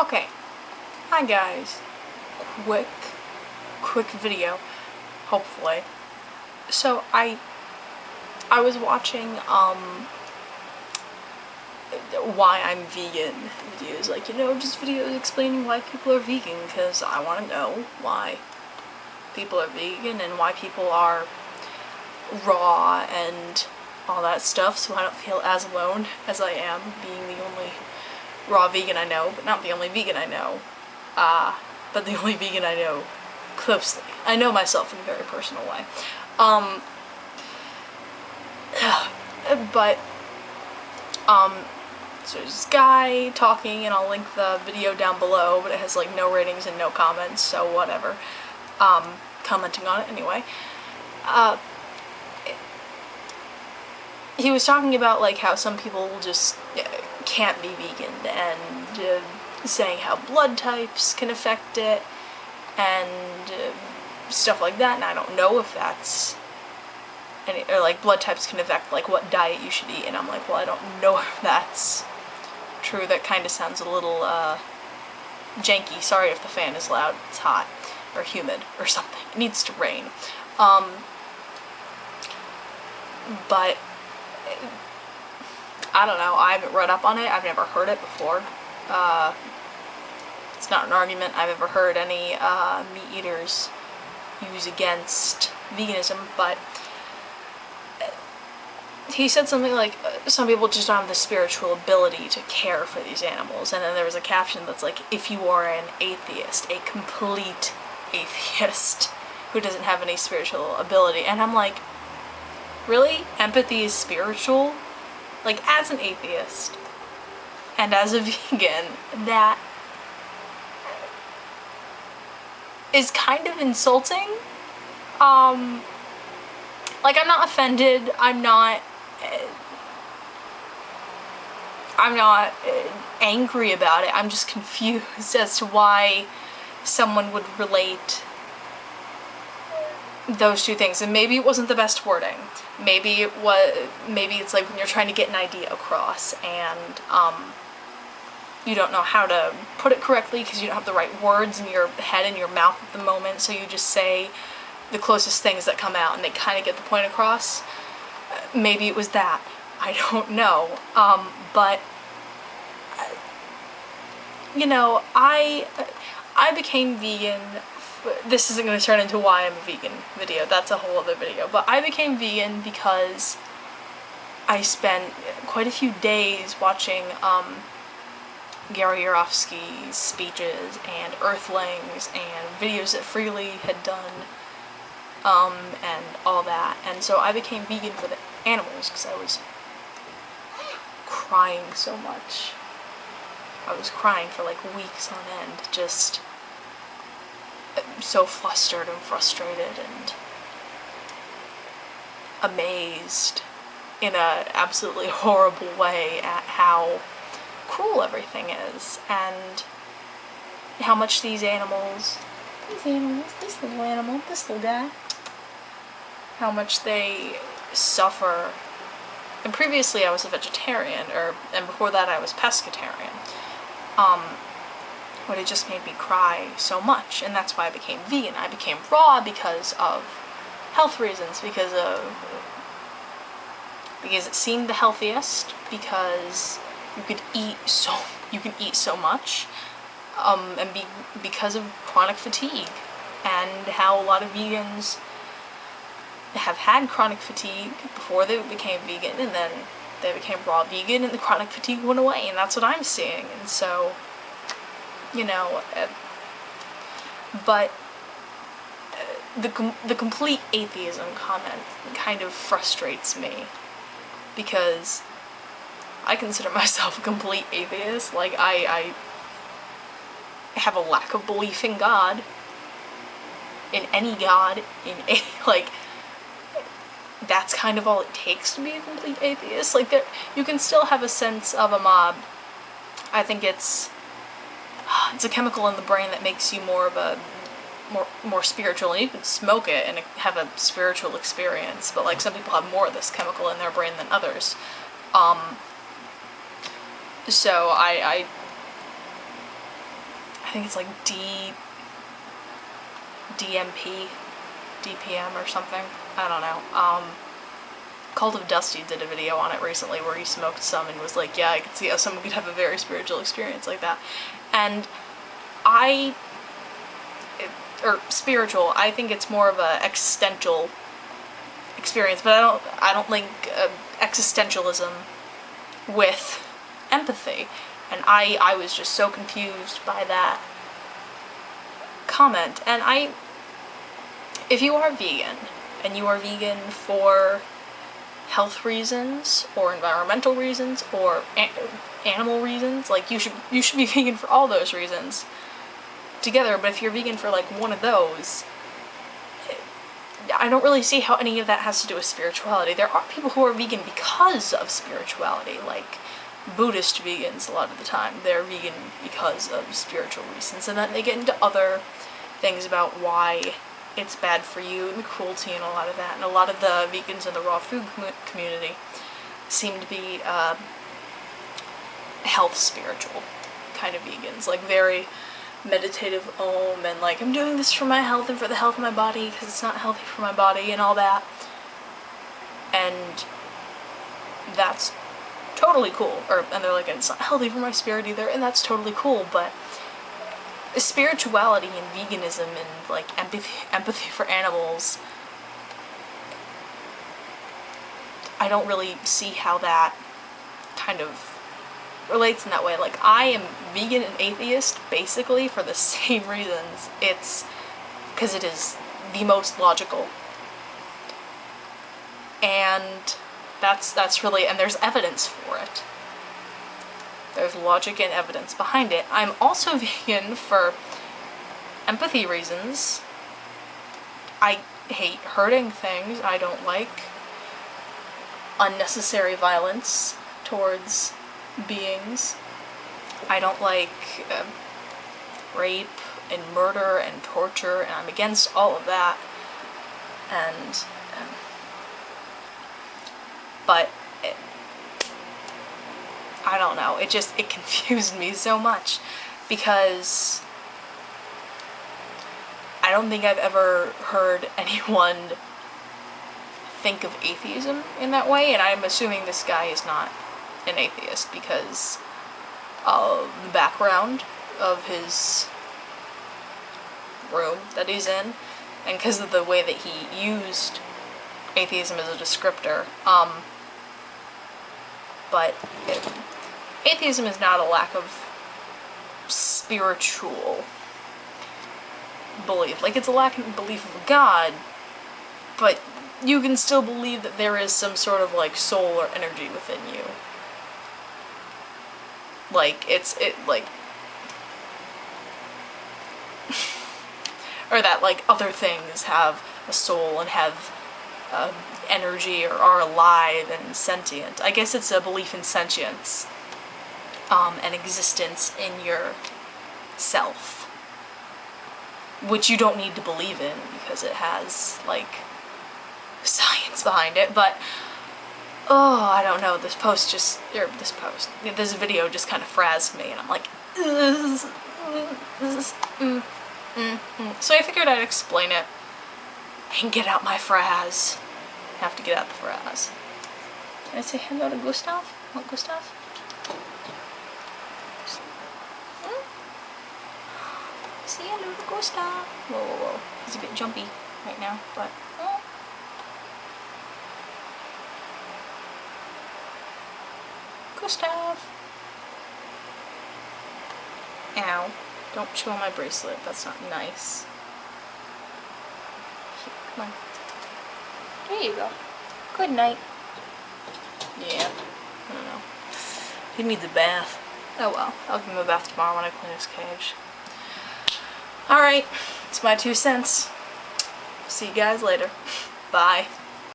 Okay, hi guys. Quick video, hopefully. So I was watching why I'm vegan videos, like, just videos explaining why people are vegan, because I want to know why people are vegan and why people are raw and all that stuff, so I don't feel as alone as I am being the only raw vegan I know, but not the only vegan I know, but the only vegan I know closely. I know myself in a very personal way. So there's this guy talking, and I'll link the video down below, but it has like no ratings and no comments, so whatever. Commenting on it anyway. He was talking about like how some people just can't be vegan, and saying how blood types can affect it, and stuff like that, and I don't know if that's or like blood types can affect like what diet you should eat, and I'm like, well, I don't know if that's true. That kind of sounds a little janky. Sorry if the fan is loud. It's hot or humid or something. It needs to rain. But I don't know. I haven't read up on it. I've never heard it before. It's not an argument I've ever heard any meat eaters use against veganism, but he said something like, some people just don't have the spiritual ability to care for these animals, and then there was a caption that's like, if you are an atheist, a complete atheist, who doesn't have any spiritual ability, and I'm like, really? Empathy is spiritual? Like, as an atheist, and as a vegan, that is kind of insulting. Like, I'm not offended, I'm not angry about it, I'm just confused as to why someone would relate those two things. And maybe it wasn't the best wording. Maybe it's like when you're trying to get an idea across and you don't know how to put it correctly because you don't have the right words in your head and your mouth at the moment, so you just say the closest things that come out and they kind of get the point across. Maybe it was that. I don't know. But I became vegan. This isn't going to turn into why I'm a vegan video. That's a whole other video. But I became vegan because I spent quite a few days watching Gary Yourofsky's speeches and Earthlings and videos that Freely had done, and all that. And so I became vegan for the animals because I was crying so much. I was crying for like weeks on end, just so flustered and frustrated and amazed in a absolutely horrible way at how cruel everything is, and how much these animals, this little animal, this little guy, how much they suffer. And previously I was a vegetarian, and before that I was pescatarian. But it just made me cry so much, and that's why I became vegan. I became raw because of health reasons, because it seemed the healthiest, because you can eat so much, and because of chronic fatigue, and how a lot of vegans have had chronic fatigue before they became vegan, and then they became raw vegan and the chronic fatigue went away, and that's what I'm seeing. And so, but the complete atheism comment kind of frustrates me, because I consider myself a complete atheist. Like, I have a lack of belief in God, in any God, like, that's kind of all it takes to be a complete atheist. Like, you can still have a sense of a mob. I think it's a chemical in the brain that makes you more spiritual, and you can smoke it and have a spiritual experience, but like, some people have more of this chemical in their brain than others. So I think it's like DMP, DPM or something. I don't know. Cult of Dusty did a video on it recently where he smoked some and was like, yeah, I could see how someone could have a very spiritual experience like that. And spiritual, I think it's more of a existential experience, but I don't link existentialism with empathy. And I was just so confused by that comment. And if you are vegan, and you are vegan for health reasons, or environmental reasons, or animal reasons, like, you should be vegan for all those reasons together. But if you're vegan for like one of those, I don't really see how any of that has to do with spirituality. There are people who are vegan because of spirituality, like Buddhist vegans a lot of the time. They're vegan because of spiritual reasons, and then they get into other things about why it's bad for you and the cruelty and a lot of that. And a lot of the vegans in the raw food community seem to be health spiritual kind of vegans, like very meditative om and like, I'm doing this for my health and for the health of my body because it's not healthy for my body and all that. And that's totally cool. And they're like, it's not healthy for my spirit either, and that's totally cool. But spirituality and veganism and like empathy for animals, I don't really see how that kind of relates in that way. Like, I am vegan and atheist basically for the same reasons. It's because it is the most logical, and that's really, and there's evidence for it. There's logic and evidence behind it. I'm also vegan for empathy reasons. I hate hurting things. I don't like unnecessary violence towards beings. I don't like rape and murder and torture, and I'm against all of that. And but I don't know, it confused me so much, because I don't think I've ever heard anyone think of atheism in that way, and I'm assuming this guy is not an atheist because of the background of his room that he's in, and because of the way that he used atheism as a descriptor. But atheism is not a lack of spiritual belief. Like, it's a lack of belief of God, but you can still believe that there is some sort of, like, soul or energy within you. Like, or that, like, other things have a soul and have energy or are alive and sentient. I guess it's a belief in sentience and existence in your self, which you don't need to believe in because it has like science behind it. But oh, I don't know, this video just kind of frazzed me, and I'm like, so I figured I'd explain it and get out my frazz. Have to get out the frazz. Can I say hello to Gustav? Want Gustav? Say hello to Gustav. Whoa, whoa, whoa. He's a bit jumpy right now, but Gustav. Ow. Don't chew on my bracelet. That's not nice. Here, come on. There you go. Good night. Yeah. I don't know. He needs a bath. Oh well. I'll give him a bath tomorrow when I clean his cage. Alright. It's my 2 cents. See you guys later. Bye.